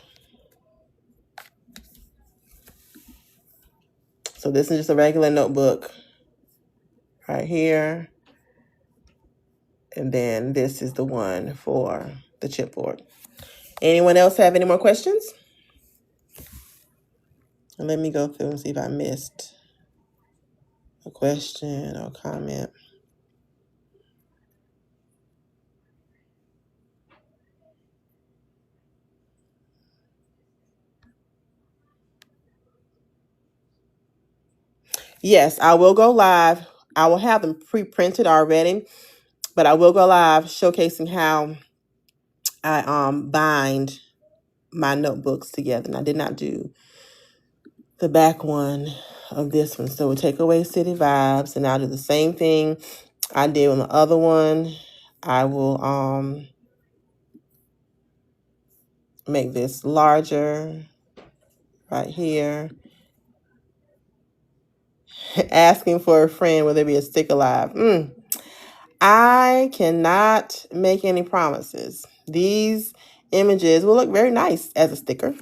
So this is just a regular notebook right here. And then this is the one for the chipboard. Anyone else have any more questions? And let me go through and see if I missed a question or comment. Yes, I will go live. I will have them pre-printed already, but I will go live showcasing how I bind my notebooks together. And I did not do the back one of this one. So we'll take away City Vibes, and I'll do the same thing I did on the other one. I will make this larger right here. Asking for a friend, will there be a sticker live? I cannot make any promises. These images will look very nice as a sticker,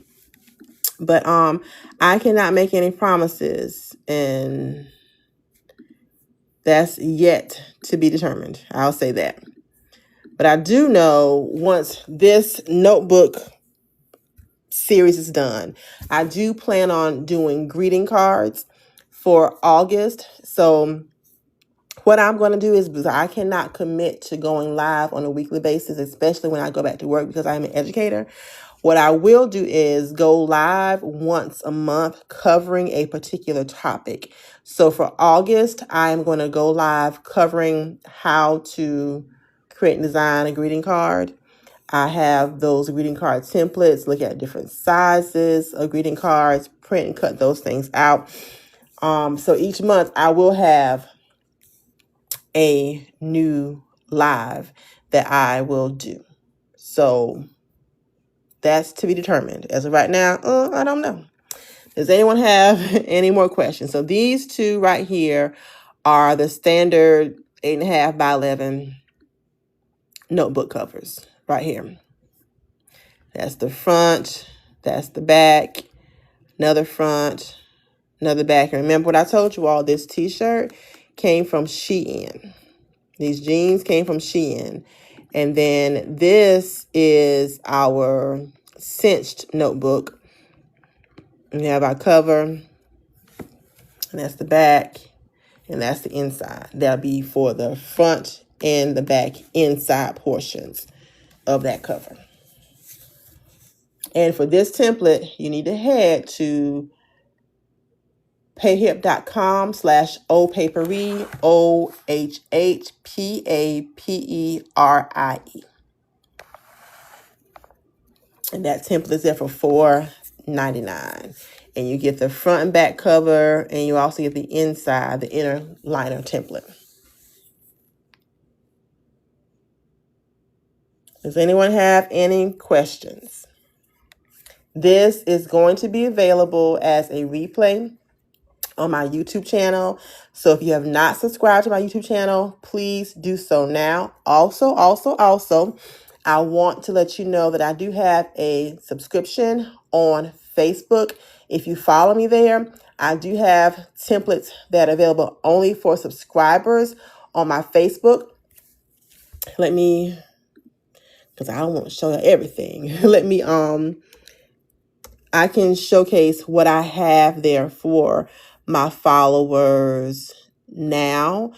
but I cannot make any promises, and that's yet to be determined. I'll say that. But I do know once this notebook series is done, I do plan on doing greeting cards for August. So what I'm going to do is, because I cannot commit to going live on a weekly basis, especially when I go back to work because I'm an educator. What I will do is go live once a month covering a particular topic. So for August, I am going to go live covering how to create and design a greeting card. I have those greeting card templates, look at different sizes of greeting cards, print and cut those things out. So each month I will have a new live that I will do. So that's to be determined. As of right now, I don't know. Does anyone have any more questions? So these two right here are the standard 8.5 by 11 notebook covers right here. That's the front, that's the back, another front, another back. And remember what I told you all, this t-shirt came from Shein. These jeans came from Shein. And then this is our cinched notebook. We have our cover, and that's the back, and that's the inside. That'll be for the front and the back inside portions of that cover. And for this template, you need to head to payhip.com/Ohh Paperie, OHHPAPERIE. And that template is there for $4.99. And you get the front and back cover, and you also get the inside, the inner liner template. Does anyone have any questions? This is going to be available as a replay on my YouTube channel. So if you have not subscribed to my YouTube channel, please do so now. Also, I want to let you know that I do have a subscription on Facebook. If you follow me there, I do have templates that are available only for subscribers on my Facebook. Let me, because I don't want to show you everything. I can showcase what I have there for my followers now.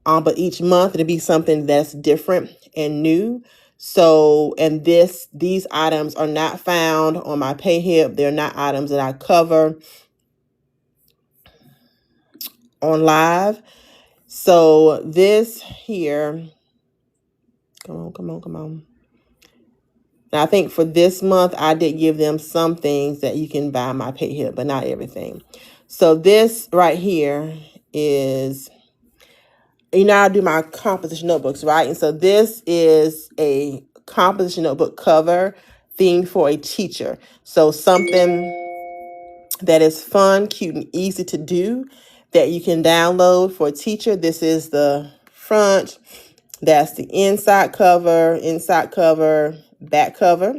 But each month it'll be something that's different and new. So, and these items are not found on my PayHip. They're not items that I cover on live. So this here, come on. And I think for this month, I did give them some things that you can buy on my PayHip, but not everything. So this right here is, I do my composition notebooks, right? And so this is a composition notebook cover themed for a teacher. So something that is fun, cute, and easy to do that you can download for a teacher. This is the front. That's the inside cover, back cover.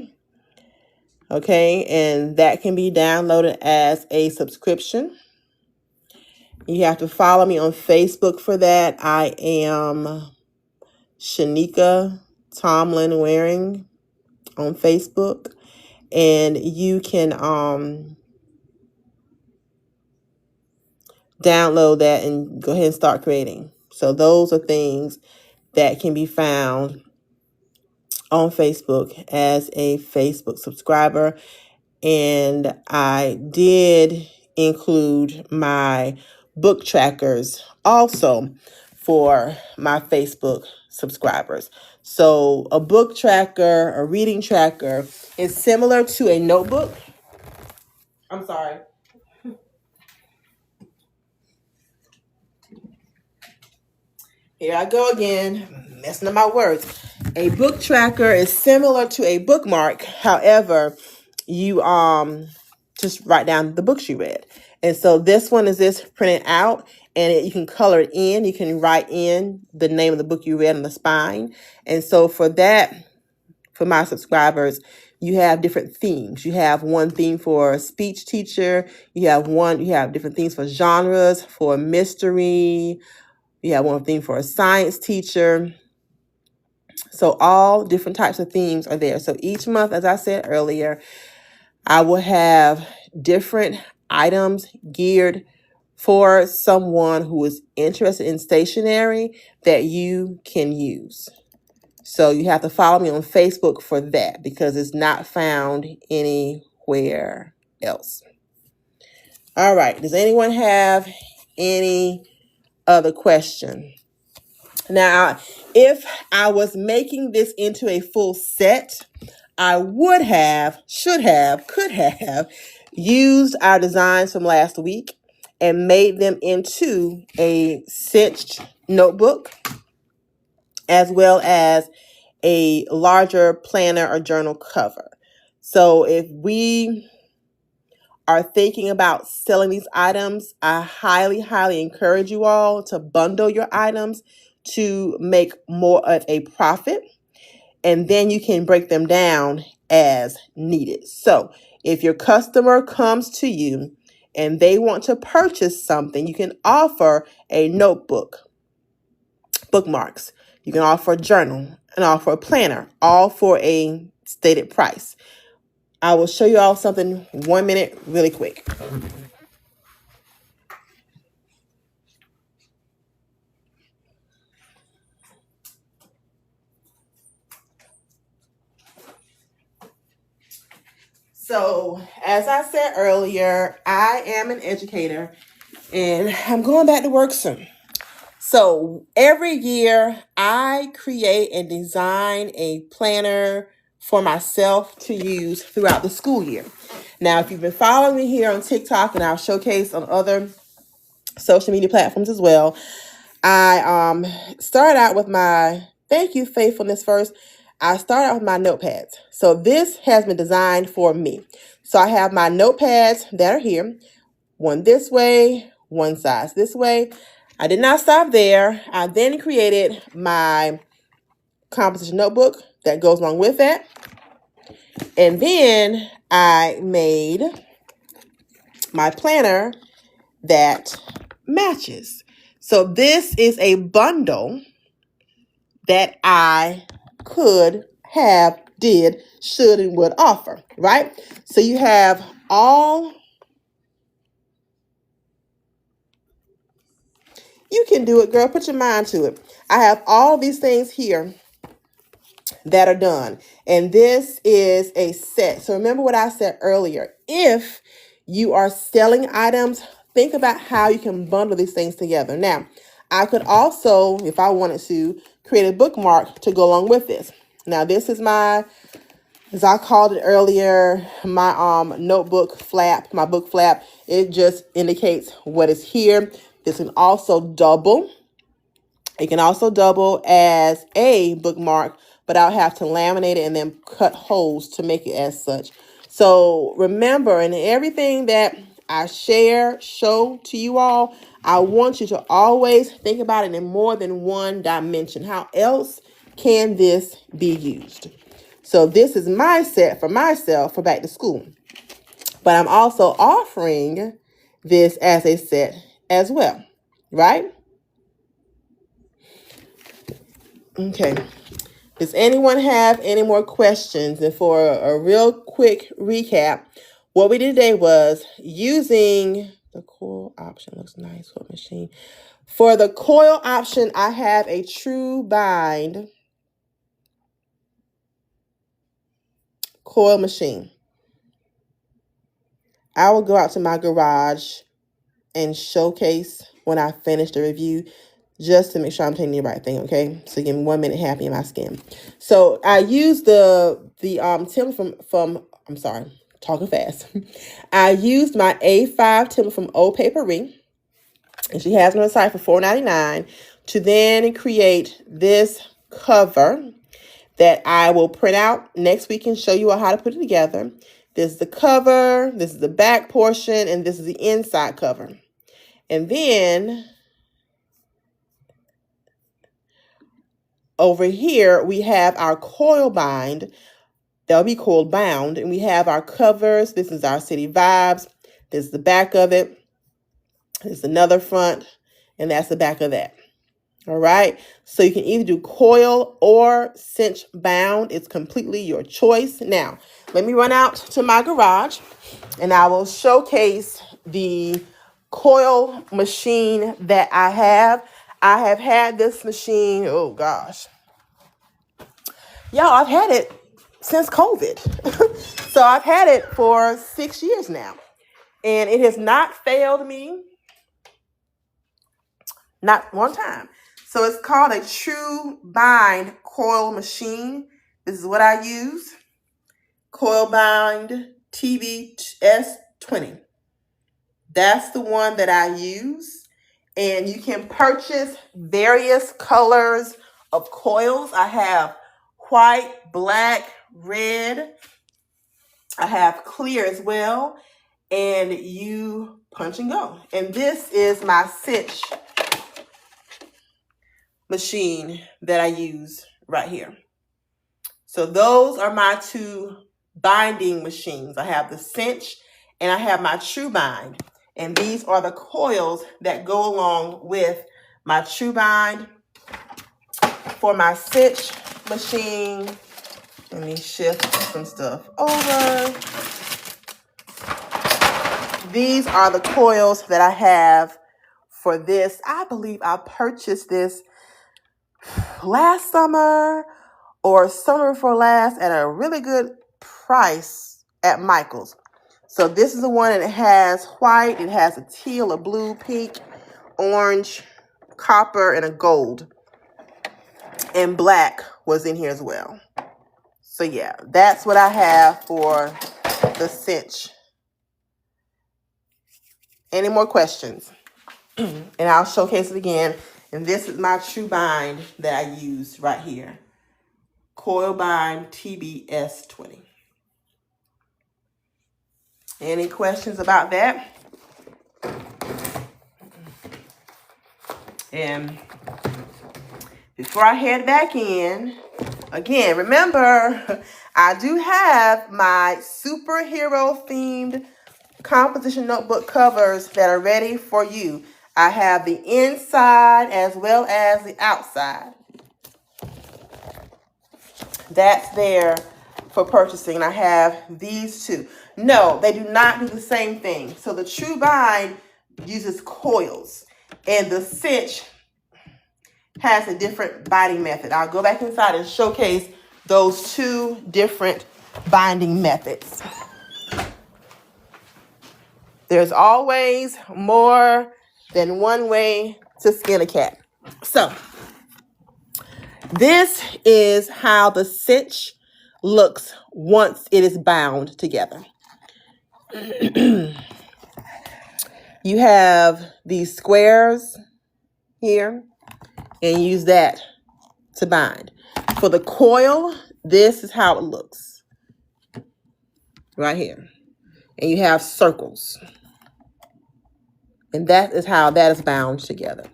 Okay, and that can be downloaded as a subscription. You have to follow me on Facebook for that. I am Shanika Tomlin Waring on Facebook. And you can download that and go ahead and start creating. So those are things that can be found on Facebook as a Facebook subscriber. And I did include my book trackers also for my Facebook subscribers. So a book tracker, a reading tracker is similar to a notebook. I'm sorry. Here I go again, messing up my words. A book tracker is similar to a bookmark. However, you just write down the books you read. And so this one is just printed out, and you can color it in. You can write in the name of the book you read on the spine. And so for that, for my subscribers, you have different themes. You have one theme for a speech teacher. You have different themes for genres, for mystery. You have one theme for a science teacher. So all different types of themes are there. So each month, as I said earlier, I will have different items geared for someone who is interested in stationery that you can use. So you have to follow me on Facebook for that because it's not found anywhere else. All right. Does anyone have any other question? Now, if I was making this into a full set, I would have, should have, could have used our designs from last week and made them into a cinched notebook as well as a larger planner or journal cover. So if we are thinking about selling these items, I highly, highly encourage you all to bundle your items to make more of a profit. And then you can break them down as needed. So if your customer comes to you and they want to purchase something, you can offer a notebook, bookmarks. You can offer a journal and offer a planner, all for a stated price. I will show you all something 1 minute really quick. So, as I said earlier, I am an educator and I'm going back to work soon. So, every year I create and design a planner for myself to use throughout the school year. Now, if you've been following me here on TikTok, and I'll showcase on other social media platforms as well, I started out with my, thank you, faithfulness first. I started out with my notepads. So this has been designed for me. So I have my notepads that are here. One this way, one size this way. I did not stop there. I then created my composition notebook that goes along with that. And then I made my planner that matches. So this is a bundle that I could have, did, should, and would offer, right? So you have all, you can do it, girl, put your mind to it. I have all these things here that are done. And this is a set. So remember what I said earlier. If you are selling items, think about how you can bundle these things together. Now, I could also, if I wanted to, create a bookmark to go along with this. Now, this is my, as I called it earlier, my notebook flap, my book flap. It just indicates what is here. This can also double It can also double as a bookmark, but I'll have to laminate it and then cut holes to make it as such. So remember, in everything that I show to you all, I want you to always think about it in more than one dimension. How else can this be used? So this is my set for myself for back to school. But I'm also offering this as a set as well, right? Okay. Does anyone have any more questions? And for a real quick recap, what we did today was using the coil option. Looks nice. What machine? For the coil option, I have a TruBind coil machine. I will go out to my garage and showcase when I finish the review, just to make sure I'm taking the right thing, okay? So give me 1 minute, happy in my skin. So I use the template from I'm sorry, talking fast. I used my A5 template from Ohh Paperie, and she has it on the site for $4.99 to then create this cover that I will print out next week and show you how to put it together. This is the cover, this is the back portion, and this is the inside cover. And then over here, we have our coil bind. That'll be coil bound. And we have our covers. This is our City Vibes. This is the back of it. This is another front. And that's the back of that. All right. So you can either do coil or cinch bound. It's completely your choice. Now, let me run out to my garage and I will showcase the coil machine that I have. I have had this machine, oh gosh. Y'all, I've had it since COVID. So I've had it for 6 years now. And it has not failed me. Not one time. So it's called a TruBind coil machine. This is what I use. Coil bind TBS20. That's the one that I use. And you can purchase various colors of coils. I have white, black, red. I have clear as well. And you punch and go. And this is my cinch machine that I use right here. So those are my two binding machines. I have the cinch and I have my TruBind. And these are the coils that go along with my TruBind. For my cinch machine, let me shift some stuff over. These are the coils that I have for this. I believe I purchased this last summer or summer before last at a really good price at Michael's. So this is the one that it has white, it has a teal, a blue, pink, orange, copper, and a gold. And black was in here as well. So yeah, that's what I have for the cinch. Any more questions? And I'll showcase it again. And this is my TruBind that I use right here. Coil bind TBS20. Any questions about that? And before I head back in, again, remember, I do have my superhero themed composition notebook covers that are ready for you. I have the inside as well as the outside. That's there for purchasing. I have these two. No, they do not do the same thing. So the TruBind uses coils and the cinch has a different binding method. I'll go back inside and showcase those two different binding methods. There's always more than one way to skin a cat. So this is how the cinch looks once it is bound together. You have these squares here, and use that to bind. For the coil, this is how it looks right here. And you have circles. And that is how that is bound together.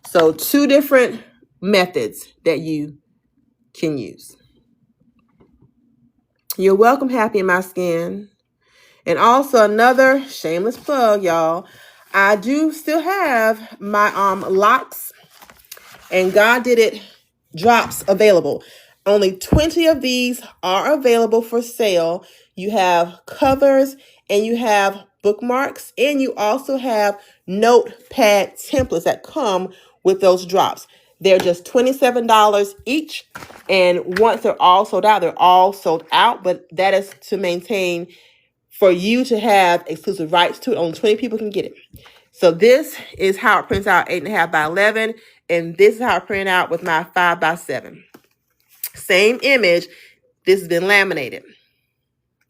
So 2 different methods that you can use. You're welcome, Happy in My Skin. And also another shameless plug, y'all. I do still have my locks and God Did It drops available. Only 20 of these are available for sale. You have covers and you have bookmarks, and you also have notepad templates that come with those drops. They're just $27 each. And once they're all sold out, they're all sold out. But that is to maintain for you to have exclusive rights to it. Only 20 people can get it. So this is how it prints out 8.5 by 11. And this is how it printed out with my 5 by 7. Same image. This has been laminated.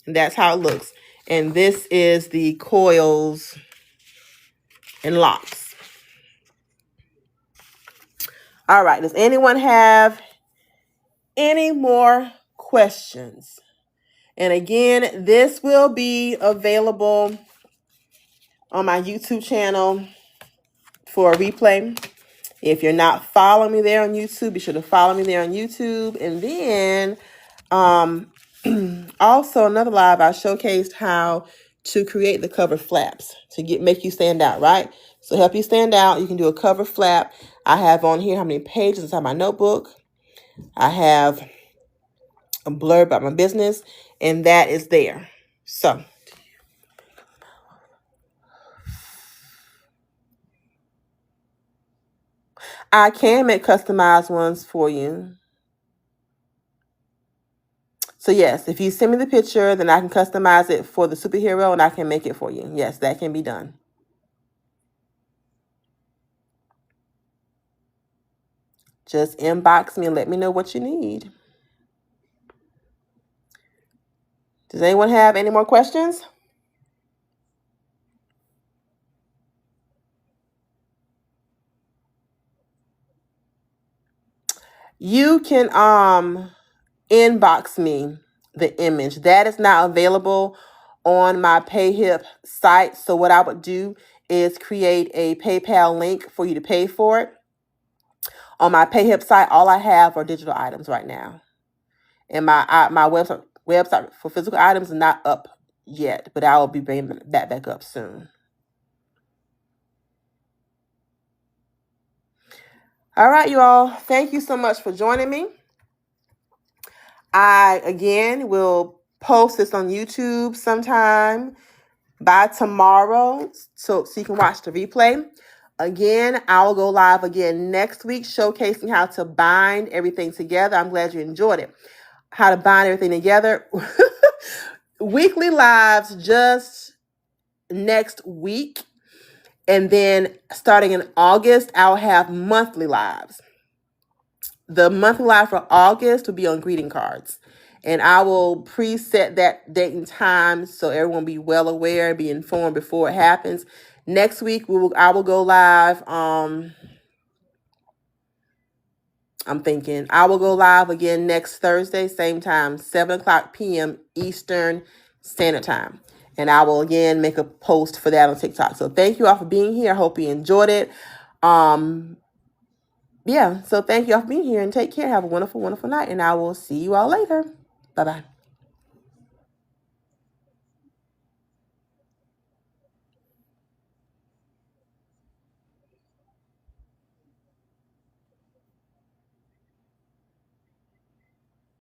And that's how it looks. And this is the coils and locks. All right. Does anyone have any more questions? And again, this will be available on my YouTube channel for a replay. If you're not following me there on YouTube, be sure to follow me there on YouTube. And then also another live, I showcased how to create the cover flaps to make you stand out, right? So help you stand out, you can do a cover flap. I have on here how many pages inside my notebook. I have a blurb about my business, and that is there. So I can make customized ones for you. So yes, if you send me the picture, then I can customize it for the superhero and I can make it for you. Yes, that can be done. Just inbox me and let me know what you need. Does anyone have any more questions? You can inbox me the image. That is not available on my PayHip site. So what I would do is create a PayPal link for you to pay for it. On my PayHip site, all I have are digital items right now. And my website for physical items is not up yet, but I will be bringing that back up soon. All right, you all. Thank you so much for joining me. I, again, will post this on YouTube sometime by tomorrow so you can watch the replay. Again, I'll go live again next week showcasing how to bind everything together. I'm glad you enjoyed it. How to bind everything together. Weekly lives just next week. And then starting in August, I'll have monthly lives. The monthly live for August will be on greeting cards. And I will preset that date and time so everyone will be well aware, be informed before it happens. Next week, I will go live. I'm thinking I will go live again next Thursday, same time, 7 o'clock p.m. Eastern Standard Time. And I will again make a post for that on TikTok. So thank you all for being here. I hope you enjoyed it. Yeah, so thank you all for being here and take care. Have a wonderful, wonderful night. And I will see you all later. Bye-bye.